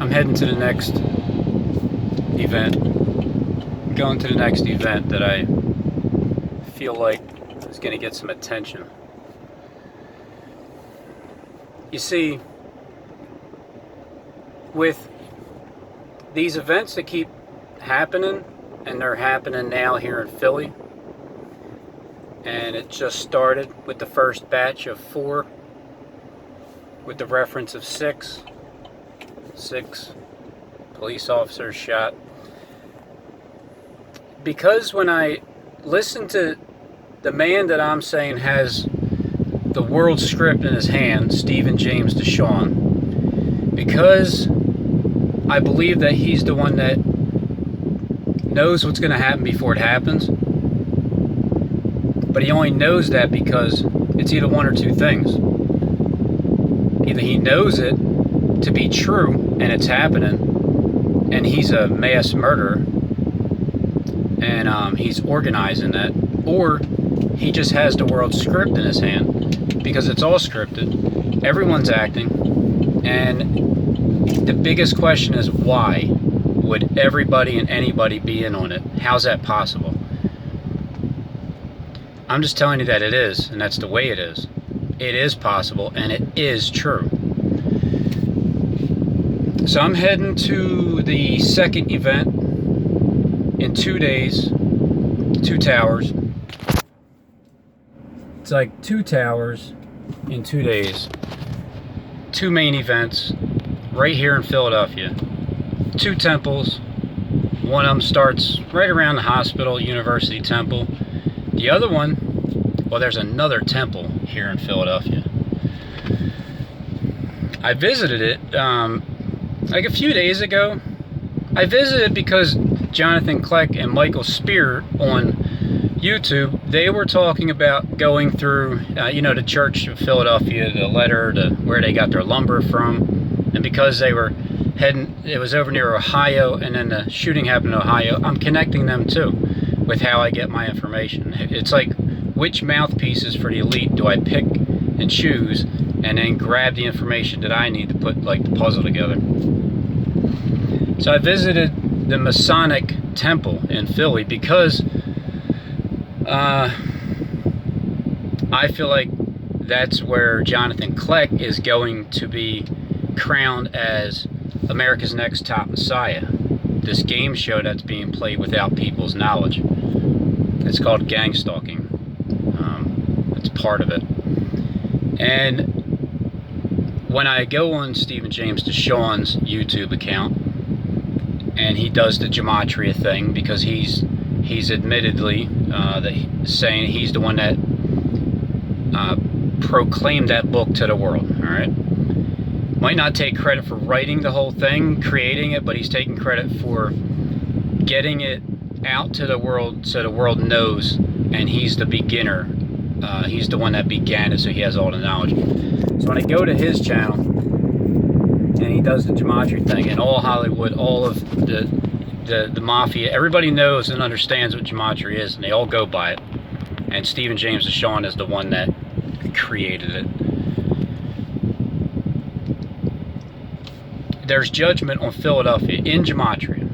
I'm heading to the next event. I'm going to the next event that I feel like is going to get some attention. You see, with these events that keep happening, and they're happening now here in Philly, and it just started with the first batch of 4, with the reference of 6 police officers shot. Because when I listen to the man that I'm saying has the world script in his hand, Stephen James DeShawn, because I believe that he's the one that knows what's going to happen before it happens, but he only knows that because it's either one or two things. Either he knows it to be true and it's happening, and he's a mass murderer, and he's organizing that, or he just has the world script in his hand, because it's all scripted, everyone's acting, and the biggest question is, why would everybody and anybody be in on it? How's that possible? I'm just telling you that it is, and that's the way it is. It is possible, and it is true. So I'm heading to the second event in 2 days, 2 towers. It's like 2 towers in 2 days. 2 main events right here in Philadelphia. 2 temples. One of them starts right around the hospital, University Temple. The other one, well, there's another temple here in Philadelphia. I visited it like a few days ago. I visited because Jonathan Kleck and Michael Spear on YouTube, they were talking about going through, the Church of Philadelphia, the letter to where they got their lumber from. And because they were heading, it was over near Ohio, and then the shooting happened in Ohio, I'm connecting them too with how I get my information. It's like, which mouthpieces for the elite do I pick and choose, and then grab the information that I need to put like the puzzle together. So I visited the Masonic temple in Philly because I feel like that's where Jonathan Kleck is going to be crowned as America's Next Top Messiah. This game show that's being played without people's knowledge. It's called gang stalking. It's part of it. And when I go on Stephen James DeShawn's YouTube account, and he does the gematria thing, because he's admittedly saying he's the one that proclaimed that book to the world. All right, might not take credit for writing the whole thing, creating it, but he's taking credit for getting it out to the world so the world knows, and he's the beginner. He's the one that began it, so he has all the knowledge. So when I go to his channel, and he does the gematria thing, and all Hollywood, all of the mafia, everybody knows and understands what gematria is, and they all go by it. And Stephen James DeShawn is the one that created it. There's judgment on Philadelphia in gematria,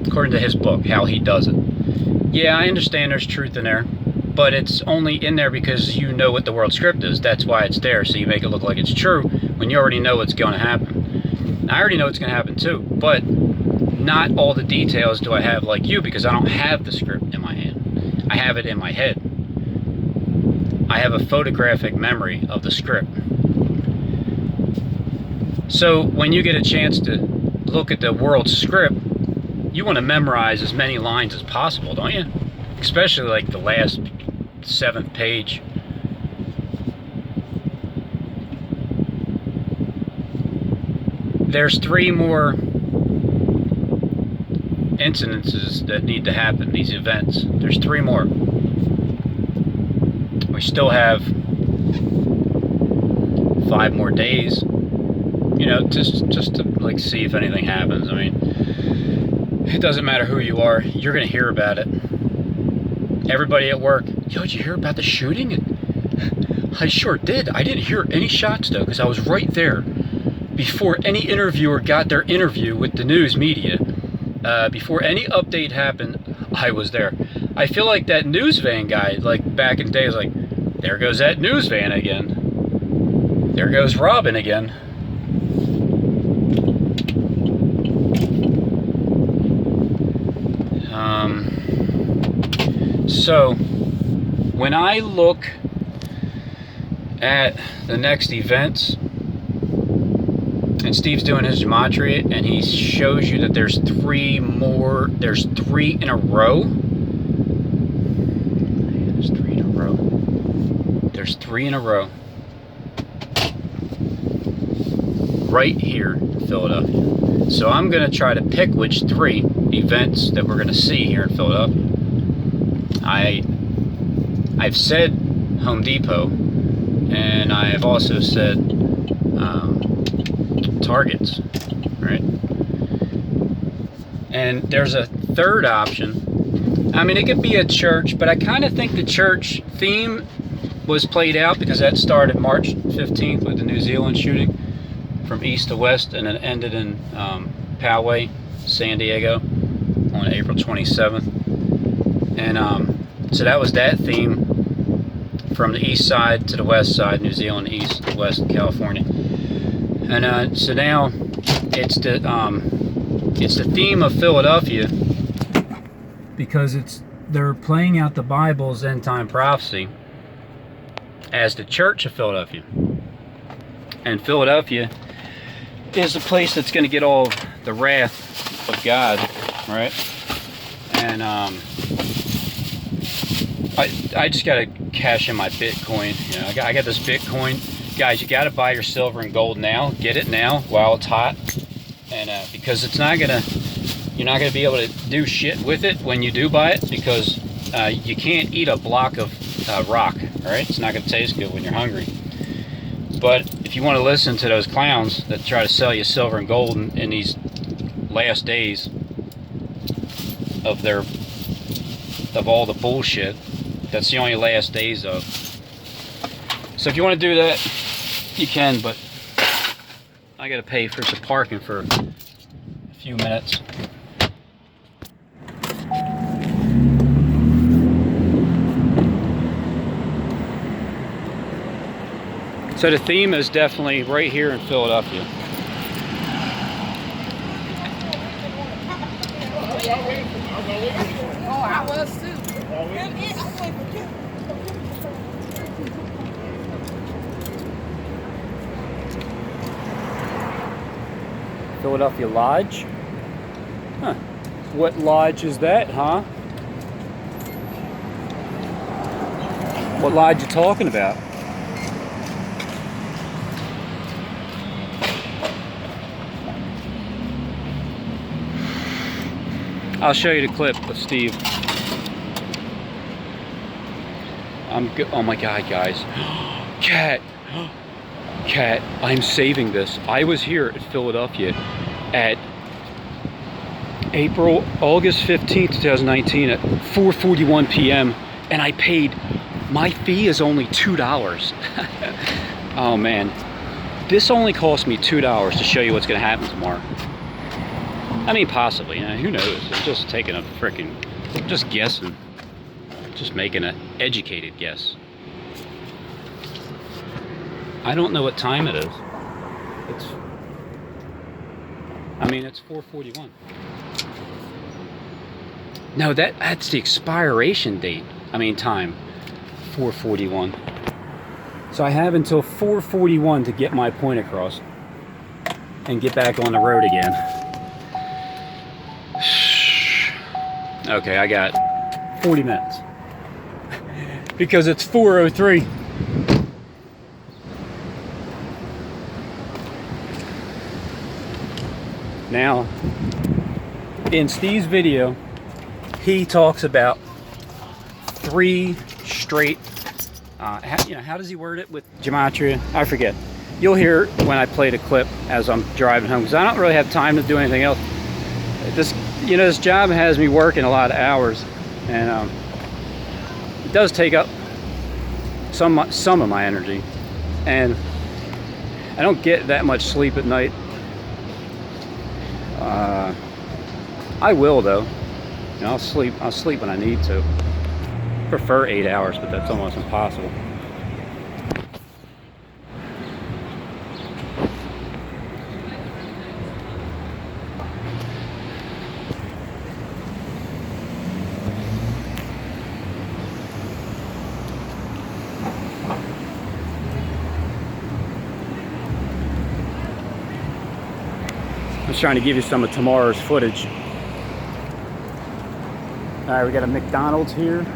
according to his book, how he does it. Yeah, I understand there's truth in there, but it's only in there because you know what the world script is. That's why it's there, so you make it look like it's true when you already know what's going to happen. I already know what's going to happen too, but not all the details do I have like you, because I don't have the script in my hand. I have it in my head. I have a photographic memory of the script. So when you get a chance to look at the world script, you want to memorize as many lines as possible, don't you? Especially like the last 7th page. There's 3 more incidences that need to happen, these events. There's 3 more. We still have 5 more days, just to like see if anything happens. I mean, it doesn't matter who you are, you're gonna hear about it. Everybody at work, yo, did you hear about the shooting? I sure did. I didn't hear any shots though, because I was right there. before any interviewer got their interview with the news media, before any update happened, I was there. I feel like that news van guy, like back in the day, was like, there goes that news van again. There goes Robin again. So when I look at the next events, and Steve's doing his gematria, and he shows you that there's three in a row. There's three in a row. There's three in a row. Right here in Philadelphia. So I'm going to try to pick which three events that we're going to see here in Philadelphia. I've said Home Depot, and I have also said Targets, right? And there's a third option. I mean, it could be a church, but I kind of think the church theme was played out because that started March 15th with the New Zealand shooting from east to west, and it ended in Poway, San Diego on April 27th. And so that was that theme from the east side to the west side, New Zealand, east to west, California. And so now it's the theme of Philadelphia because they're playing out the Bible's end time prophecy as the Church of Philadelphia. And Philadelphia is the place that's going to get all the wrath of God, right? And I just got to cash in my Bitcoin. You know, I got this Bitcoin. Guys, you got to buy your silver and gold now. Get it now while it's hot, and because you're not gonna be able to do shit with it when you do buy it, because you can't eat a block of rock. All right, it's not gonna taste good when you're hungry. But if you want to listen to those clowns that try to sell you silver and gold in these last days of all the bullshit, that's the only last days of. So if you want to do that, you can, but I got to pay for some parking for a few minutes. So the theme is definitely right here in Philadelphia. Oh, I was too. Philadelphia Lodge? Huh. What lodge is that, huh? What lodge you talking about? I'll show you the clip of Steve. Oh my God, guys. Cat, I'm saving this. I was here at Philadelphia at August 15th, 2019 at 4:41 p.m. and I paid, my fee is only $2. Oh man. This only cost me $2 to show you what's going to happen tomorrow. I mean, possibly, you know, who knows? I'm just taking a freaking, just guessing. Just making an educated guess. I don't know what time it is. It's 4:41. No, that's the expiration date. Time. 4:41. So I have until 4:41 to get my point across and get back on the road again. Okay, I got 40 minutes. Because it's 4:03. Now, in Steve's video, he talks about 3 straight, how does he word it with gematria? I forget. You'll hear it when I play the clip as I'm driving home, because I don't really have time to do anything else. This job has me working a lot of hours, and it does take up some of my energy, and I don't get that much sleep at night. I will though. You know, I'll sleep when I need to. Prefer 8 hours, but that's almost impossible. I was trying to give you some of tomorrow's footage. All right, we got a McDonald's here.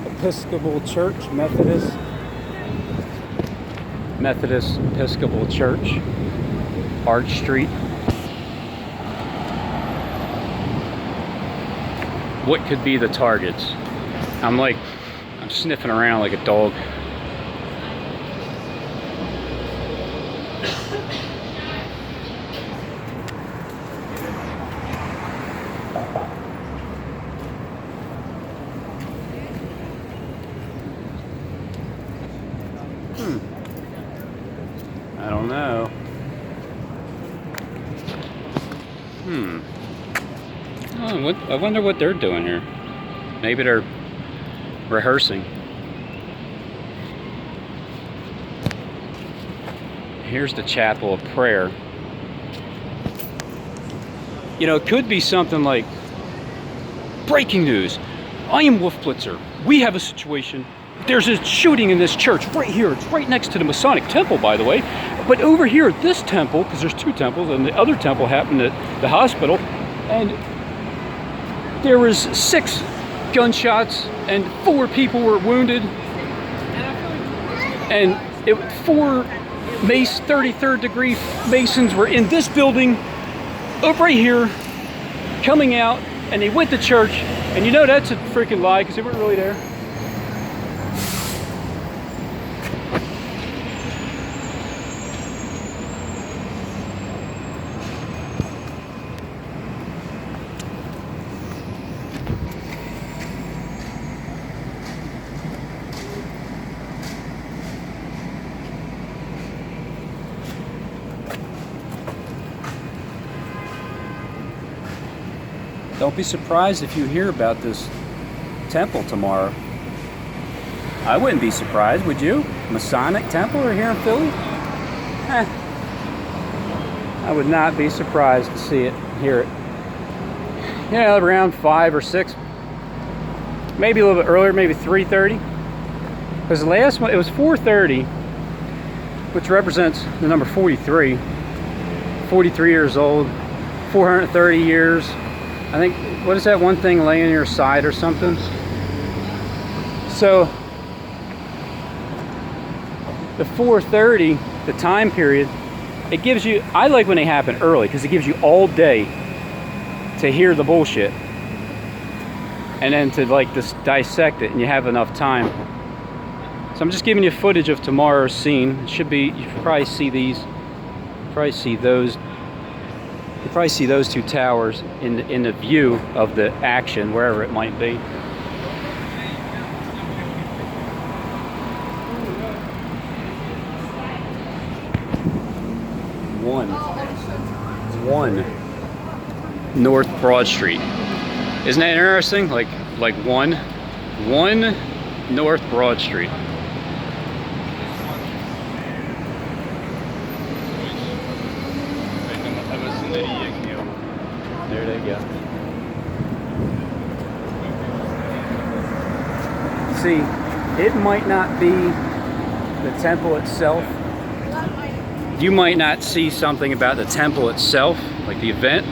Episcopal Church, Methodist Episcopal Church, Arch Street. What could be the targets? I'm sniffing around like a dog. I don't know. Oh, I wonder what they're doing here. Maybe they're rehearsing. Here's the chapel of prayer. You know, it could be something like, breaking news. I am Wolf Blitzer. We have a situation. There's a shooting in this church right here. It's right next to the Masonic temple, by the way. But over here at this temple, because there's two temples, and the other temple happened at the hospital, and there was 6 gunshots, and 4 people were wounded, and 4 Mace 33rd degree Masons were in this building, up right here, coming out, and they went to church, and you know that's a freaking lie, because they weren't really there. Don't be surprised if you hear about this temple tomorrow. I wouldn't be surprised, would you? Masonic temple or here in Philly? I would not be surprised to see it, hear it. Yeah, around 5 or 6. Maybe a little bit earlier, maybe 3:30. Because the last one, it was 4:30, which represents the number 43. 43 years old, 430 years. I think, what is that one thing laying on your side or something? So, the 4:30, the time period, it gives you, I like when they happen early because it gives you all day to hear the bullshit. And then to just dissect it, and you have enough time. So I'm just giving you footage of tomorrow's scene. It should be, you can probably see these, probably see those. You probably see those 2 towers in the view of the action, wherever it might be. One North Broad Street. Isn't that interesting? Like one North Broad Street. There they go. See, it might not be the temple itself. You might not see something about the temple itself, like the event,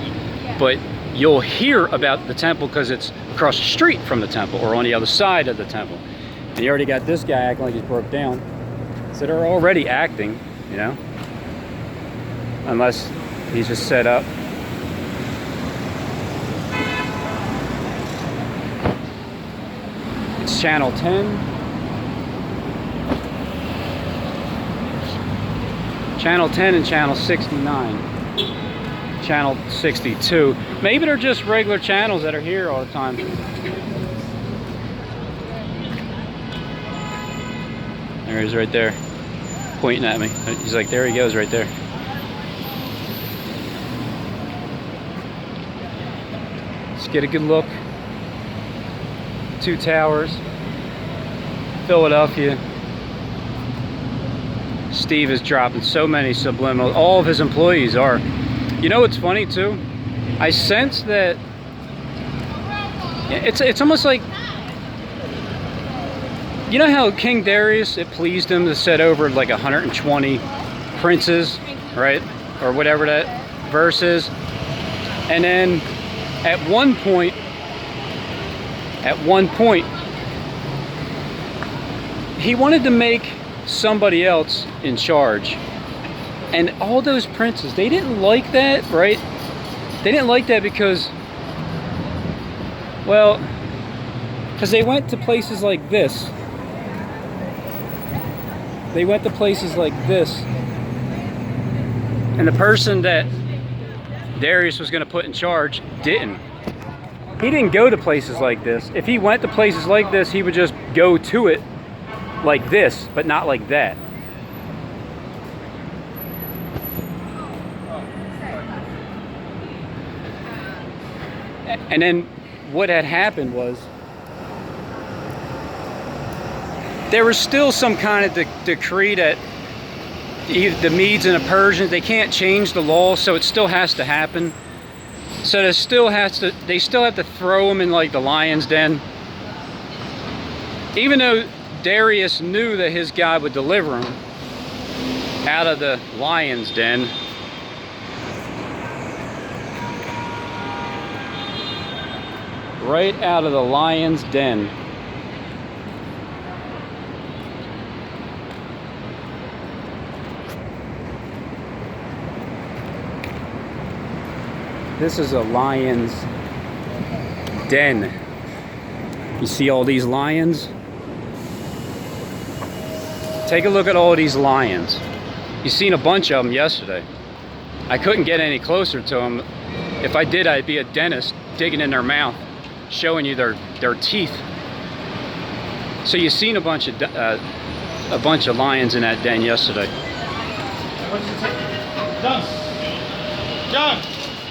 but you'll hear about the temple because it's across the street from the temple or on the other side of the temple. And you already got this guy acting like he's broke down. So they're already acting, you know, unless he's just set up. It's channel 10. Channel 10 and channel 69. Channel 62. Maybe they're just regular channels that are here all the time. There There he is right there, pointing at me. He's like, there he goes right there. Let's get a good look. Two towers. Philadelphia. Steve is dropping so many subliminals. All of his employees are. You know what's funny too? I sense that it's almost like, you know how King Darius, it pleased him to set over like 120 princes, right? Or whatever that verse is. And then at one point, he wanted to make somebody else in charge. And all those princes, they didn't like that, right? They didn't like that because, well, because they went to places like this. They went to places like this. And the person that Darius was going to put in charge didn't. He didn't go to places like this. If he went to places like this, he would just go to it like this, but not like that. And then what had happened was there was still some kind of decree that the Medes and the Persians, they can't change the law, so it still has to happen. So they still have to throw him in like the lion's den. Even though Darius knew that his God would deliver him out of the lion's den. Right out of the lion's den. This is a lion's den. You see all these lions? Take a look at all these lions. You seen a bunch of them yesterday. I couldn't get any closer to them. If I did, I'd be a dentist digging in their mouth, showing you their teeth. So you seen a bunch of lions in that den yesterday. Done.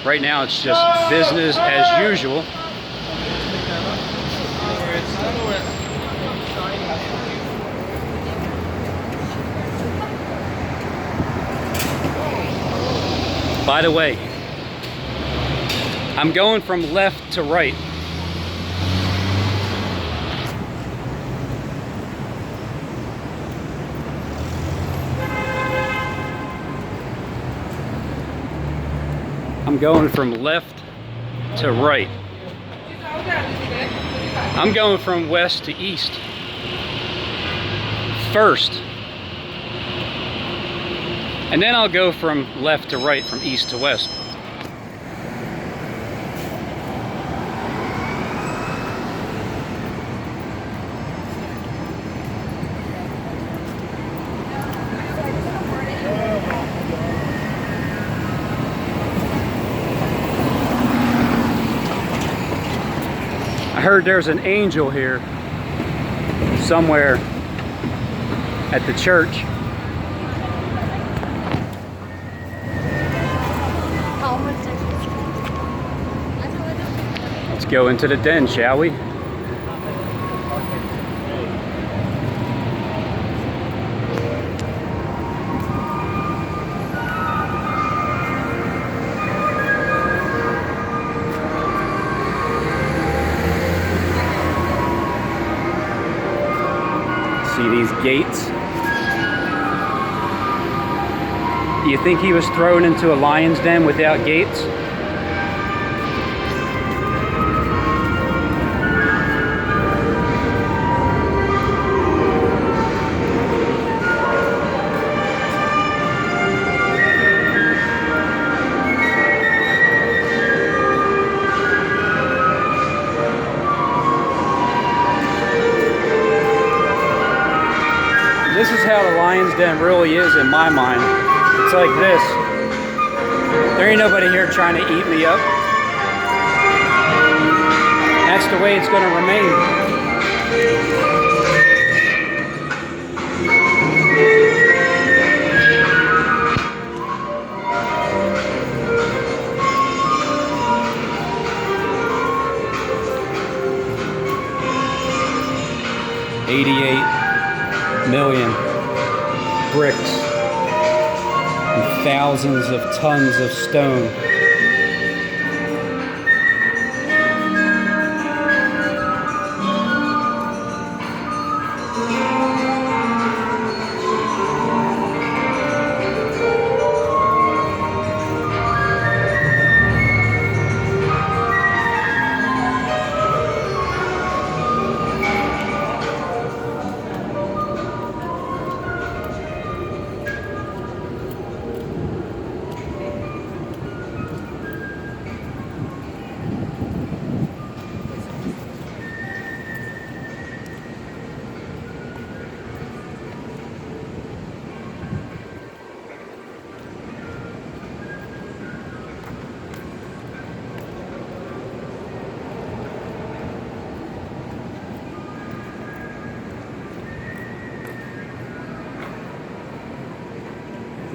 Right now it's just business as usual. By the way, I'm going from left to right. I'm going from left to right. I'm going from west to east first. And then I'll go from left to right, from east to west. I heard there's an angel here somewhere at the church. Let's go into the den, shall we? See these gates? Do you think he was thrown into a lion's den without gates? This is how the lion's den really is in my mind. It's like this. There ain't nobody here trying to eat me up. That's the way it's going to remain. $88 million bricks and thousands of tons of stone.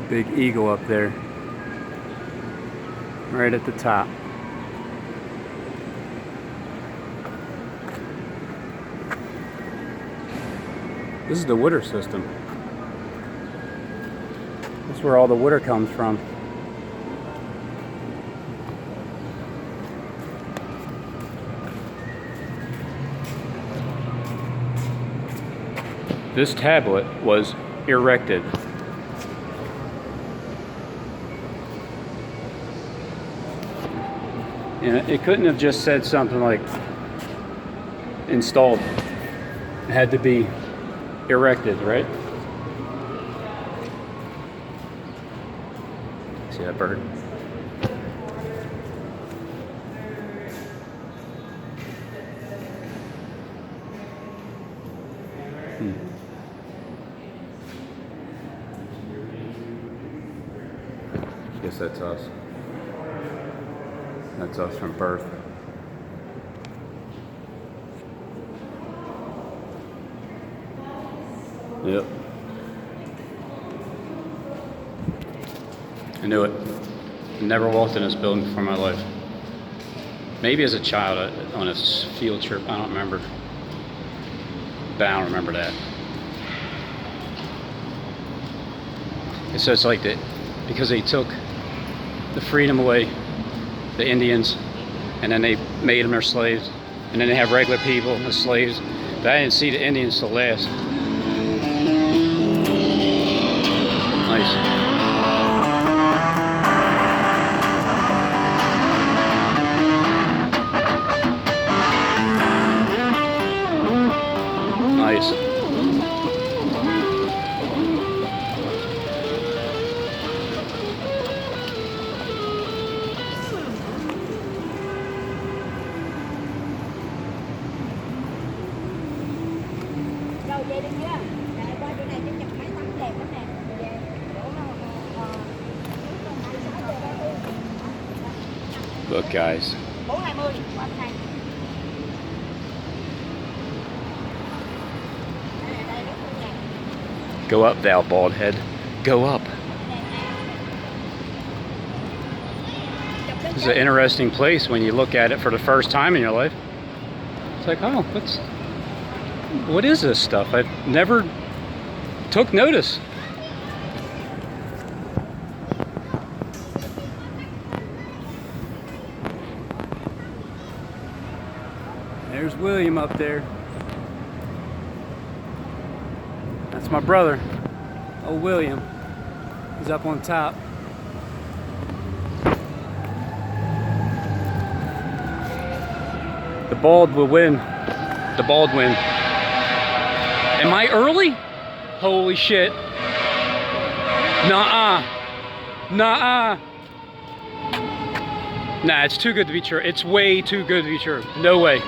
Big eagle up there, right at the top. This is the water system. This is where all the water comes from. This tablet was erected. And it couldn't have just said something like installed. It had to be erected, right? See that bird? Guess that's us. That's us from birth. Yep. I knew it. Never walked in this building before in my life. Maybe as a child on a field trip, I don't remember. But I don't remember that. So it's like that because they took the freedom away, the Indians, and then they made them their slaves, and then they have regular people as slaves. But I didn't see the Indians till last. Nice. Look, guys. Go up, thou bald head. Go up. This is an interesting place when you look at it for the first time in your life. It's like, oh, what is this stuff? I've never took notice. There's William up there. That's my brother. Oh, William. He's up on top. The bald will win. The bald win. Am I early? Holy shit. Nuh-uh. Nuh-uh. Nah, it's too good to be true. It's way too good to be true. No way.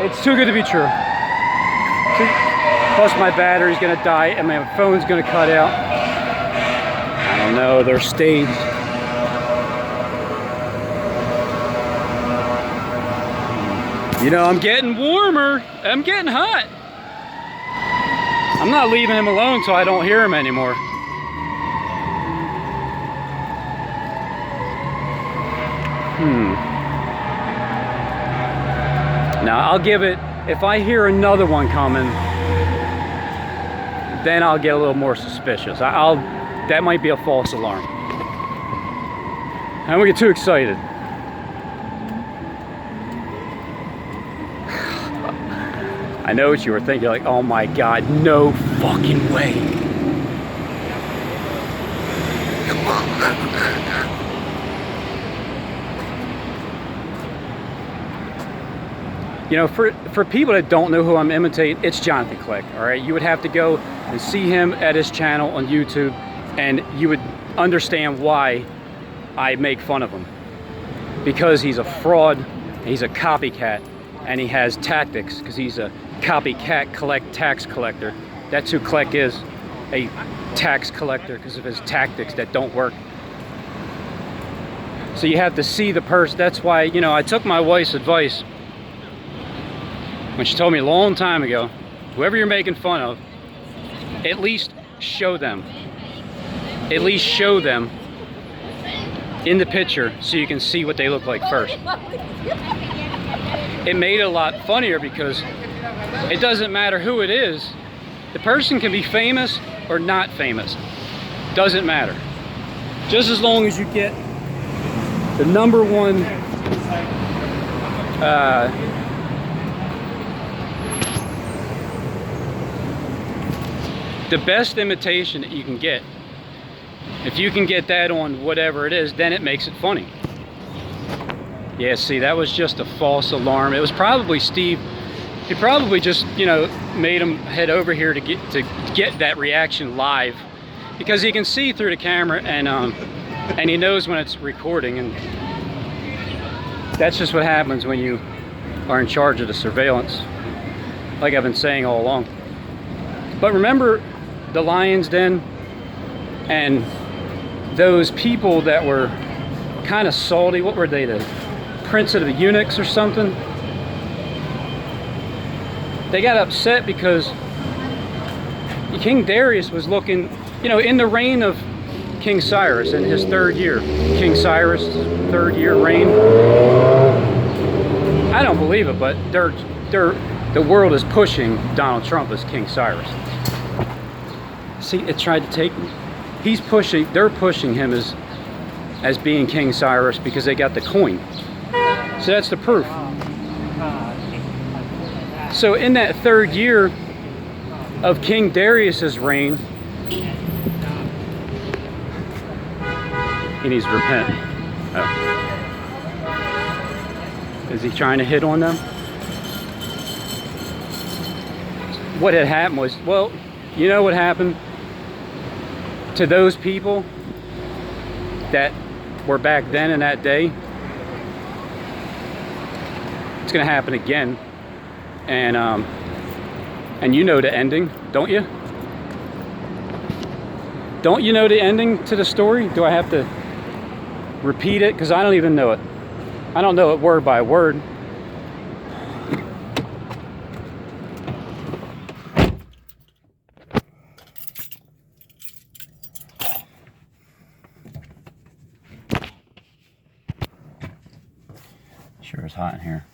It's too good to be true. Plus my battery's gonna die and my phone's gonna cut out. I Oh no, they're staged. You know, I'm getting warmer. I'm getting hot. I'm not leaving him alone so I don't hear him anymore. Now I'll give it, if I hear another one coming, then I'll get a little more suspicious. That might be a false alarm. I don't get too excited. I know what you were thinking, like, oh my God, no fucking way. You know, for people that don't know who I'm imitating, it's Jonathan Click, all right? You would have to go and see him at his channel on YouTube, and you would understand why I make fun of him. Because he's a fraud, he's a copycat, and he has tactics, because he's a copycat tax collector. That's who Click is, a tax collector, because of his tactics that don't work. So you have to see the person. That's why, you know, I took my wife's advice when she told me a long time ago, whoever you're making fun of, at least show them. At least show them in the picture so you can see what they look like first. It made it a lot funnier because it doesn't matter who it is. The person can be famous or not famous. Doesn't matter. Just as long as you get the number one the best imitation that you can get. If you can get that on whatever it is, then it makes it funny. Yeah, see, that was just a false alarm. It was probably Steve. He probably just, you know, made him head over here to get that reaction live, because he can see through the camera, and he knows when it's recording, and that's just what happens when you are in charge of the surveillance, like I've been saying all along. But remember the Lion's Den and those people that were kind of salty? What were they, the Prince of the Eunuchs or something? They got upset because King Darius was looking, you know, in the reign of King Cyrus in his 3rd year. King Cyrus' 3rd year reign. I don't believe it, but the world is pushing Donald Trump as King Cyrus. See, it tried to take me. They're pushing him as being King Cyrus because they got the coin. So that's the proof. So in that 3rd year of King Darius's reign, he needs to repent. Oh. Is he trying to hit on them? What had happened was, well, you know what happened to those people that were back then in that day? It's going to happen again. And you know the ending, don't you? Don't you know the ending to the story? Do I have to repeat it? Because I don't even know it. I don't know it word by word. Sure is hot in here.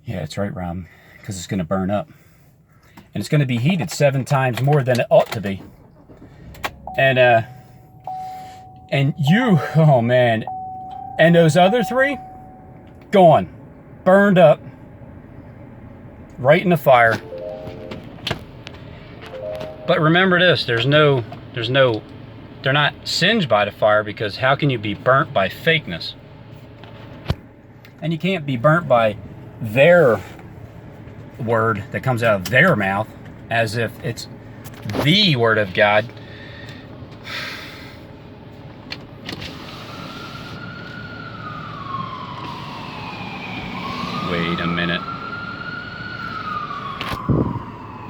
Yeah, it's right, Rob, because it's going to burn up. And it's going to be heated 7 times more than it ought to be. And you, oh man, and those other 3, gone, burned up, right in the fire. But remember this, they're not singed by the fire, because how can you be burnt by fakeness? And you can't be burnt by their word that comes out of their mouth as if it's the word of God. Wait a minute.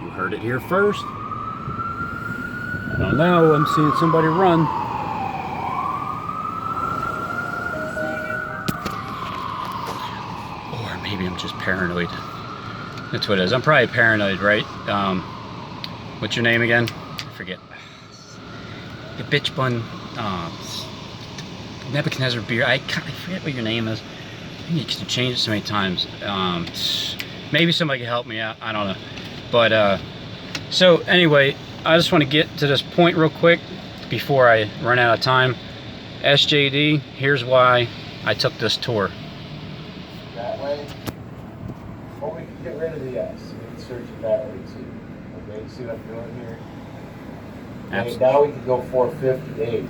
You heard it here first. I don't don't know. I'm seeing somebody run. Or maybe I'm just paranoid. That's what it is. I'm probably paranoid, right? What's your name again? I forget. The bitch bun. Nebuchadnezzar beer. I forget what your name is. I think you changed it so many times. Maybe somebody can help me out. I don't know. But so anyway, I just want to get to this point real quick before I run out of time. SJD, here's why I took this tour. That way, or we can get rid of the S. We can search it that way too. Okay, see what I'm doing here? Okay, now we can go 458.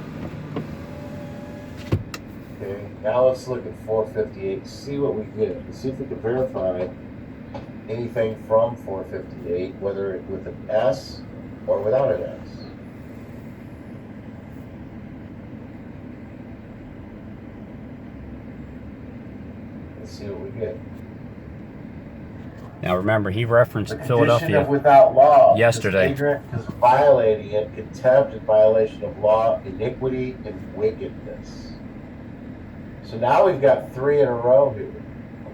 Okay, now let's look at 458, see what we get. Let's see if we can verify anything from 458, whether it with an S or without an S. Let's see what we get. Now remember, he referenced The Philadelphia condition of without law yesterday. is ignorant because violating it, contempt and violation of law, iniquity and wickedness. So now we've got 3 in a row here.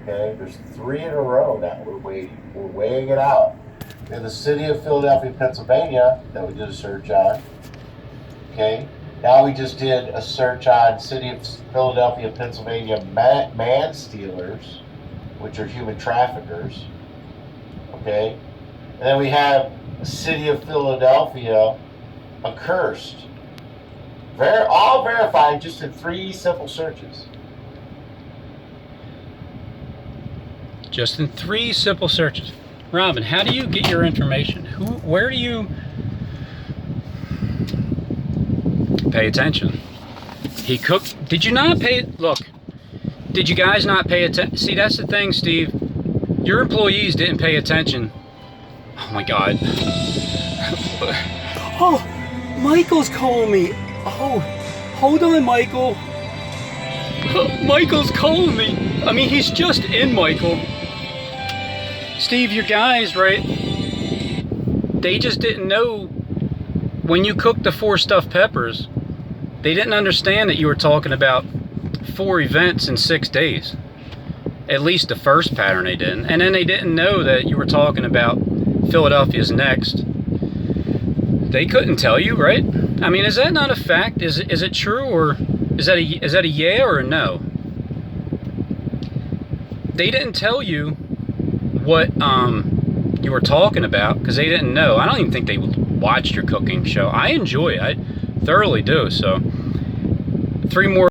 Okay, there's 3 in a row that we're weighing it out. In the city of Philadelphia, Pennsylvania, that we did a search on. Okay, now we just did a search on city of Philadelphia, Pennsylvania man stealers, which are human traffickers. Okay, and then we have city of Philadelphia accursed. All verified just in 3 simple searches. Just in 3 simple searches. Robin, how do you get your information? Where do you pay attention? He cooked. Did you not pay? Look, did you guys not pay attention? See, that's the thing, Steve. Your employees didn't pay attention. Oh my God. Oh, Michael's calling me. Oh, hold on, Michael. Michael's calling me. I mean, he's just in, Michael. Steve, your guys, right? They just didn't know when you cooked the 4 stuffed peppers, they didn't understand that you were talking about 4 events in 6 days. At least the first pattern they didn't. And then they didn't know that you were talking about Philadelphia's next. They couldn't tell you, right? I mean, is that not a fact? Is it true, or is that a yeah or a no? They didn't tell you what you were talking about because they didn't know. I don't even think they watched your cooking show. I enjoy it. I thoroughly do. So 3 more